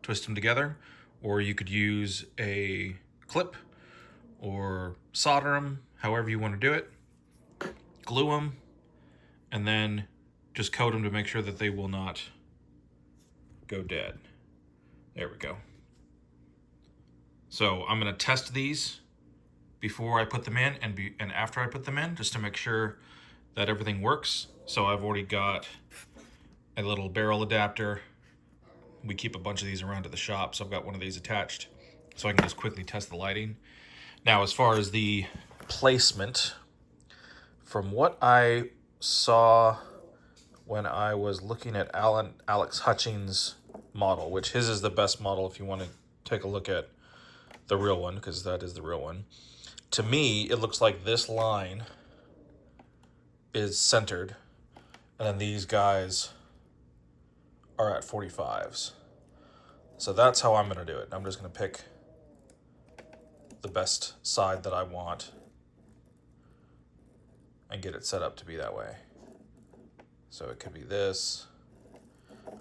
twist them together, or you could use a clip or solder them, however you want to do it. Glue them, and then just coat them to make sure that they will not go dead. There we go. So I'm going to test these before I put them in and after I put them in, just to make sure that everything works. So I've already got a little barrel adapter. We keep a bunch of these around at the shop, so I've got one of these attached so I can just quickly test the lighting. Now, as far as the placement, from what I saw when I was looking at Alex Hutchings' model, which his is the best model if you want to take a look at the real one, because that is the real one. To me, it looks like this line is centered, and then these guys are at 45s. So that's how I'm going to do it. I'm just going to pick the best side that I want and get it set up to be that way. So it could be this.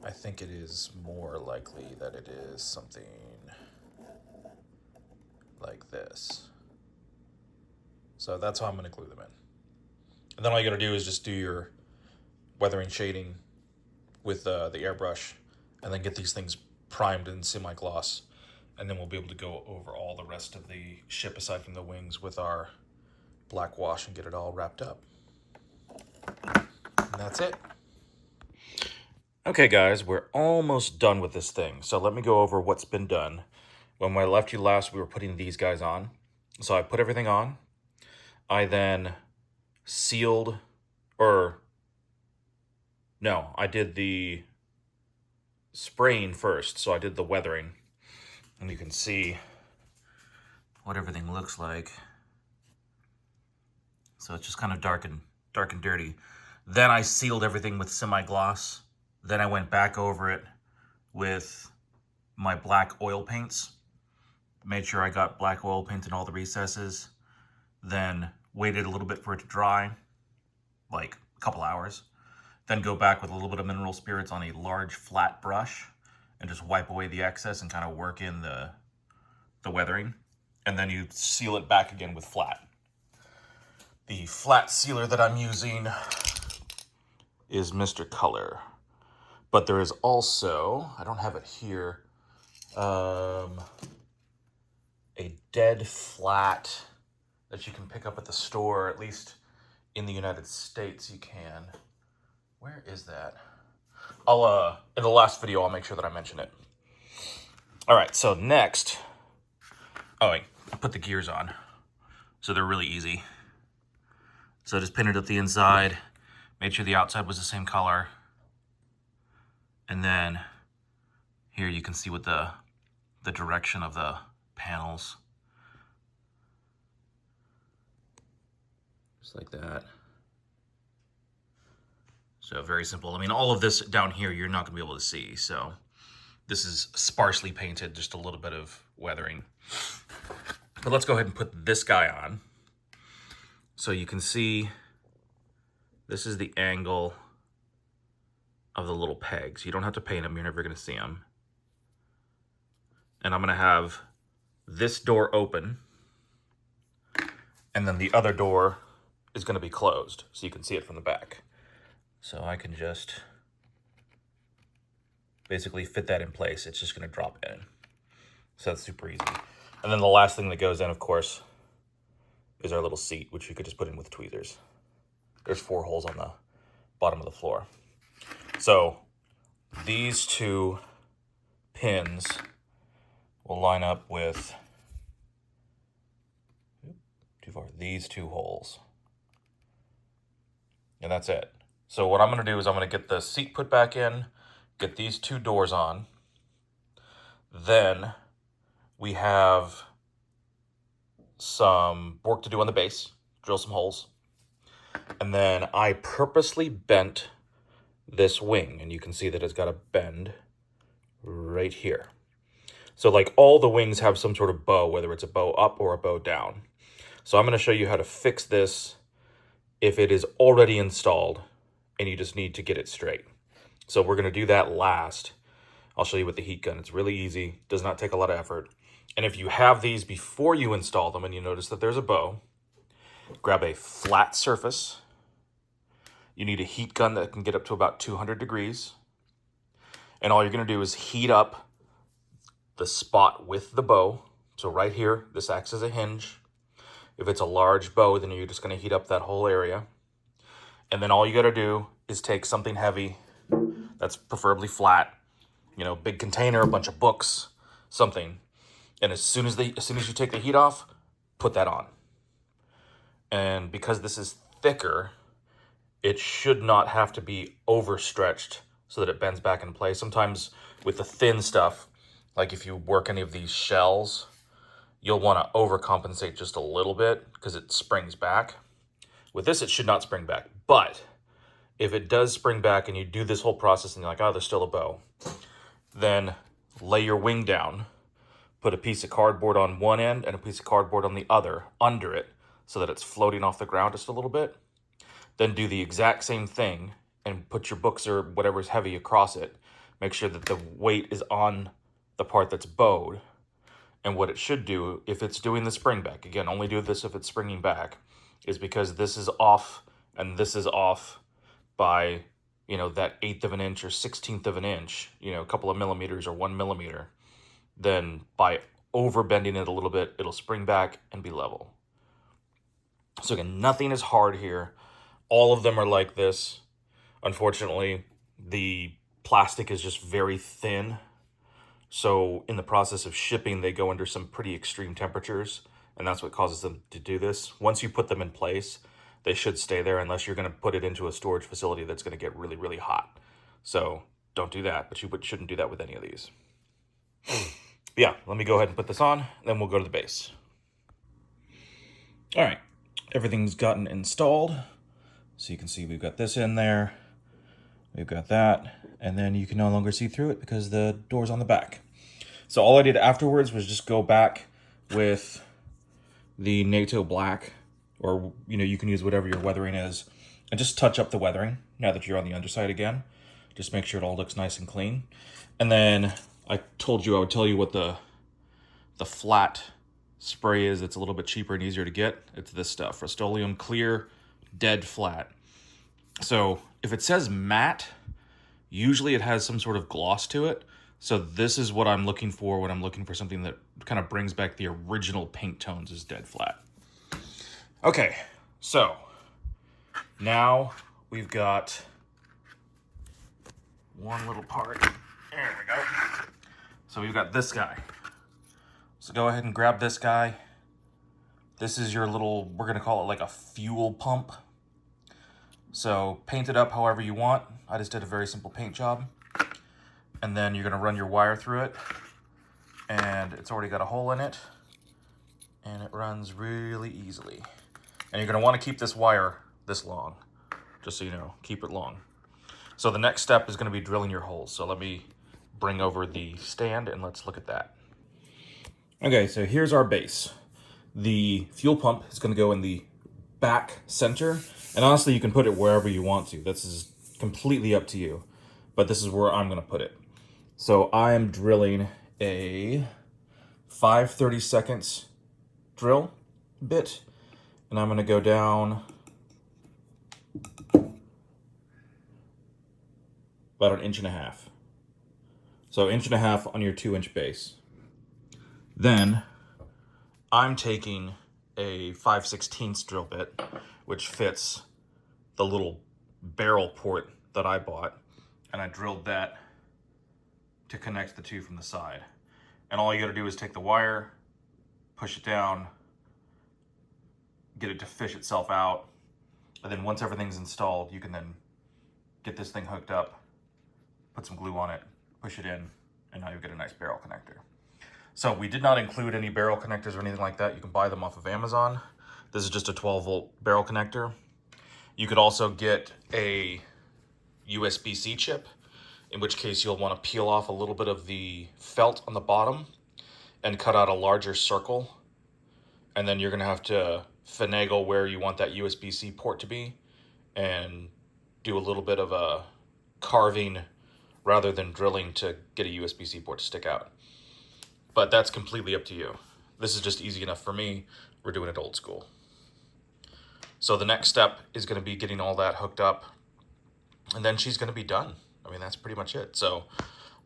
I think it is more likely that it is something like this. So that's how I'm going to glue them in. And then all you got to do is just do your weathering shading with the airbrush, and then get these things primed in semi-gloss, and then we'll be able to go over all the rest of the ship aside from the wings with our black wash and get it all wrapped up. And that's it. Okay guys, we're almost done with this thing, so let me go over what's been done. When I left you last, we were putting these guys on. So I put everything on. I then sealed, I did the spraying first. So I did the weathering, and you can see what everything looks like. So it's just kind of dark and dirty. Then I sealed everything with semi-gloss. Then I went back over it with my black oil paints. Made sure I got black oil paint in all the recesses. Then waited a little bit for it to dry, like a couple hours. Then go back with a little bit of mineral spirits on a large flat brush and just wipe away the excess and kind of work in the weathering. And then you seal it back again with flat. The flat sealer that I'm using is Mr. Color. But there is also, I don't have it here, a dead flat that you can pick up at the store, at least in the United States you can. Where is that? In the last video, I'll make sure that I mention it. All right, so next, I put the gears on. So they're really easy. So I just painted up the inside, made sure the outside was the same color. And then here you can see what the direction of the panels. Just like that. So very simple. I mean, all of this down here, you're not gonna be able to see. So this is sparsely painted, just a little bit of weathering. But let's go ahead and put this guy on. So you can see, this is the angle of the little pegs. You don't have to paint them, you're never gonna see them. And I'm gonna have this door open, and then the other door is gonna be closed, so you can see it from the back. So I can just basically fit that in place. It's just gonna drop in. So that's super easy. And then the last thing that goes in, of course, is our little seat, which you could just put in with tweezers. There's 4 holes on the bottom of the floor. So these 2 pins will line up with these 2 holes. And that's it. So what I'm gonna do is I'm gonna get the seat put back in, get these 2 doors on. Then we have some work to do on the base, drill some holes. And then I purposely bent this wing, and you can see that it's got a bend right here. So like all the wings have some sort of bow, whether it's a bow up or a bow down. So I'm gonna show you how to fix this if it is already installed and you just need to get it straight. So we're going to do that last. I'll show you with the heat gun. It's really easy, does not take a lot of effort. And if you have these before you install them and you notice that there's a bow, grab a flat surface. You need a heat gun that can get up to about 200 degrees. And all you're going to do is heat up the spot with the bow. So right here, this acts as a hinge. If it's a large bow, then you're just going to heat up that whole area. And then all you got to do is take something heavy that's preferably flat, you know, big container, a bunch of books, something. And as soon as you take the heat off, put that on. And because this is thicker, it should not have to be overstretched so that it bends back in place. Sometimes with the thin stuff, like if you work any of these shells, you'll want to overcompensate just a little bit because it springs back. With this, it should not spring back. But if it does spring back and you do this whole process and you're like, oh, there's still a bow, then lay your wing down, put a piece of cardboard on one end and a piece of cardboard on the other under it so that it's floating off the ground just a little bit. Then do the exact same thing and put your books or whatever's heavy across it. Make sure that the weight is on the part that's bowed. And what it should do, if it's doing the spring back, again, only do this if it's springing back, is because this is off and this is off by, you know, that 1/8 of an inch or 1/16 of an inch, you know, a couple of millimeters or 1 millimeter, then by over bending it a little bit, it'll spring back and be level. So again, nothing is hard here. All of them are like this. Unfortunately, the plastic is just very thin. So in the process of shipping, they go under some pretty extreme temperatures, and that's what causes them to do this. Once you put them in place, they should stay there unless you're going to put it into a storage facility that's going to get really, really hot. So don't do that, but you shouldn't do that with any of these. Yeah, let me go ahead and put this on, then we'll go to the base. All right, everything's gotten installed. So you can see we've got this in there, we've got that, and then you can no longer see through it because the door's on the back. So all I did afterwards was just go back with the NATO black, or you know, you can use whatever your weathering is, and just touch up the weathering now that you're on the underside again. Just make sure it all looks nice and clean. And then I told you I would tell you what the flat spray is. It's a little bit cheaper and easier to get. It's this stuff, Rust-Oleum Clear Dead Flat. So if it says matte, usually it has some sort of gloss to it. So this is what I'm looking for when I'm looking for something that kind of brings back the original paint tones, is Dead Flat. Okay, so now we've got one little part. There we go. So we've got this guy. So go ahead and grab this guy. This is your little, we're gonna call it like a fuel pump. So paint it up however you want. I just did a very simple paint job. And then you're gonna run your wire through it. And it's already got a hole in it. And it runs really easily. And you're gonna wanna keep this wire this long, just so you know, keep it long. So the next step is gonna be drilling your holes. So let me bring over the stand and let's look at that. Okay, so here's our base. The fuel pump is gonna go in the back center. And honestly, you can put it wherever you want to. This is completely up to you. But this is where I'm gonna put it. So I am drilling a 5/32 drill bit. And I'm gonna go down about 1.5 inches. So 1.5 inches on your 2-inch base. Then I'm taking a 5/16 drill bit, which fits the little barrel port that I bought, and I drilled that to connect the two from the side. And all you gotta do is take the wire, push it down, get it to fish itself out, and then once everything's installed, you can then get this thing hooked up, put some glue on it, push it in, and now you get a nice barrel connector. So we did not include any barrel connectors or anything like that. You can buy them off of Amazon. This is just a 12-volt barrel connector. You could also get a USB-C chip, in which case you'll want to peel off a little bit of the felt on the bottom and cut out a larger circle. And then you're going to have to finagle where you want that USB-C port to be and do a little bit of a carving rather than drilling to get a USB-C port to stick out. But that's completely up to you. This is just easy enough for me. We're doing it old school. So the next step is going to be getting all that hooked up, and then she's going to be done. I mean, that's pretty much it. So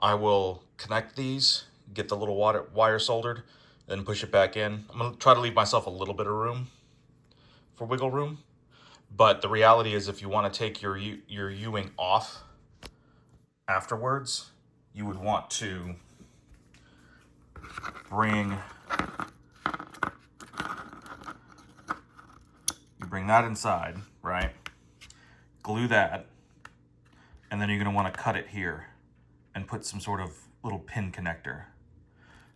I will connect these, get the little wire soldered, then push it back in. I'm going to try to leave myself a little bit of room for wiggle room. But the reality is, if you want to take your U-wing off afterwards, you would want to bring that inside, right? Glue that, and then you're going to want to cut it here and put some sort of little pin connector,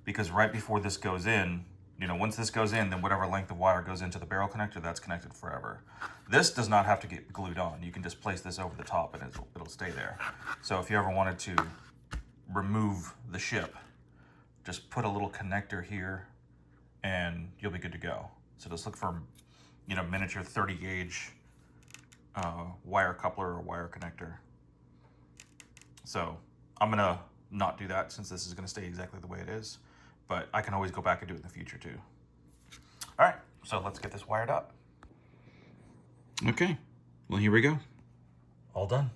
because right before this goes in, once this goes in, then whatever length of wire goes into the barrel connector, that's connected forever. This does not have to get glued on. You can just place this over the top and it'll stay there. So if you ever wanted to remove the ship, just put a little connector here and you'll be good to go. So just look for, miniature 30 gauge wire coupler or wire connector. So I'm gonna not do that since this is gonna stay exactly the way it is, but I can always go back and do it in the future too. All right, so let's get this wired up. Okay, well, here we go. All done.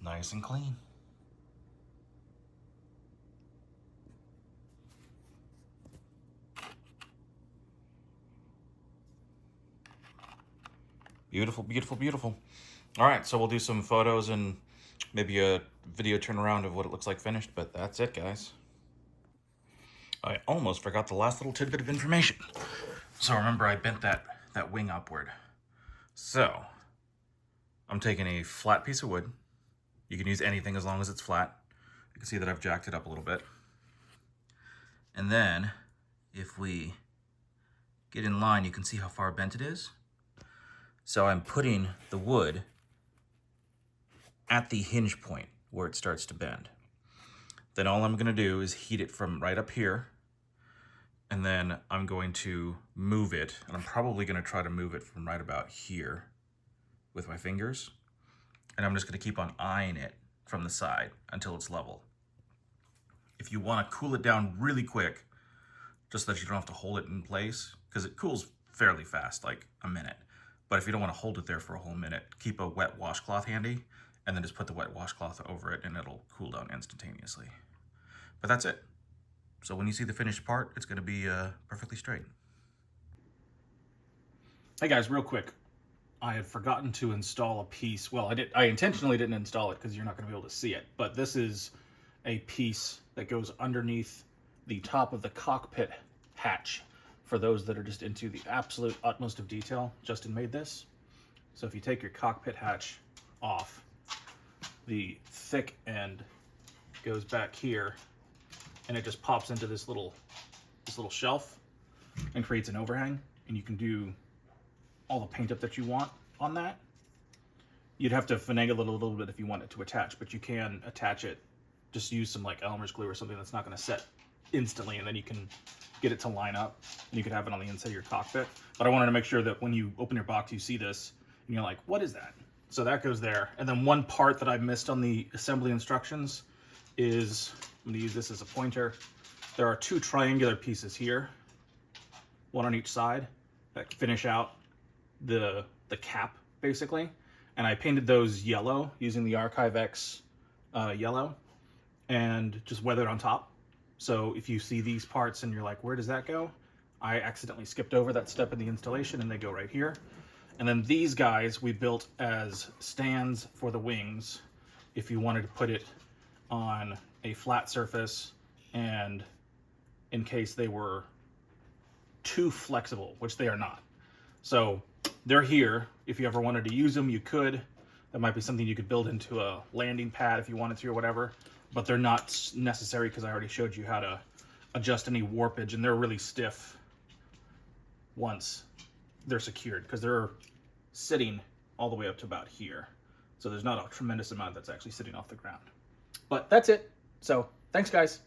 Nice and clean. Beautiful, beautiful, beautiful. All right, so we'll do some photos and maybe a video turnaround of what it looks like finished, but that's it, guys. I almost forgot the last little tidbit of information. So remember, I bent that wing upward. So I'm taking a flat piece of wood. You can use anything as long as it's flat. You can see that I've jacked it up a little bit. And then if we get in line, you can see how far bent it is. So I'm putting the wood at the hinge point where it starts to bend. Then all I'm gonna do is heat it from right up here, and then I'm going to move it, and I'm probably gonna try to move it from right about here with my fingers, and I'm just gonna keep on eyeing it from the side until it's level. If you wanna cool it down really quick, just so that you don't have to hold it in place, because it cools fairly fast, like a minute. But if you don't want to hold it there for a whole minute, keep a wet washcloth handy, and then just put the wet washcloth over it and it'll cool down instantaneously. But that's it. So when you see the finished part, it's going to be perfectly straight. Hey guys, real quick. I had forgotten to install a piece. Well, I intentionally didn't install it because you're not going to be able to see it. But this is a piece that goes underneath the top of the cockpit hatch. For those that are just into the absolute utmost of detail, Justin made this. So if you take your cockpit hatch off, the thick end goes back here, and it just pops into this little shelf and creates an overhang, and you can do all the paint up that you want on that. You'd have to finagle it a little bit if you want it to attach, but you can attach it. Just use some like Elmer's glue or something that's not going to set instantly, and then you can get it to line up, and you could have it on the inside of your cockpit. But I wanted to make sure that when you open your box, you see this, and you're like, what is that? So that goes there. And then one part that I missed on the assembly instructions is, I'm gonna use this as a pointer. There are two triangular pieces here, one on each side, that finish out the cap, basically. And I painted those yellow using the Archive X yellow, and just weathered on top. So if you see these parts and you're like, where does that go? I accidentally skipped over that step in the installation, and they go right here. And then these guys we built as stands for the wings if you wanted to put it on a flat surface, and in case they were too flexible, which they are not. So they're here. If you ever wanted to use them, you could. That might be something you could build into a landing pad if you wanted to or whatever. But they're not necessary because I already showed you how to adjust any warpage, and they're really stiff once they're secured because they're sitting all the way up to about here. So there's not a tremendous amount that's actually sitting off the ground. But that's it. So thanks, guys.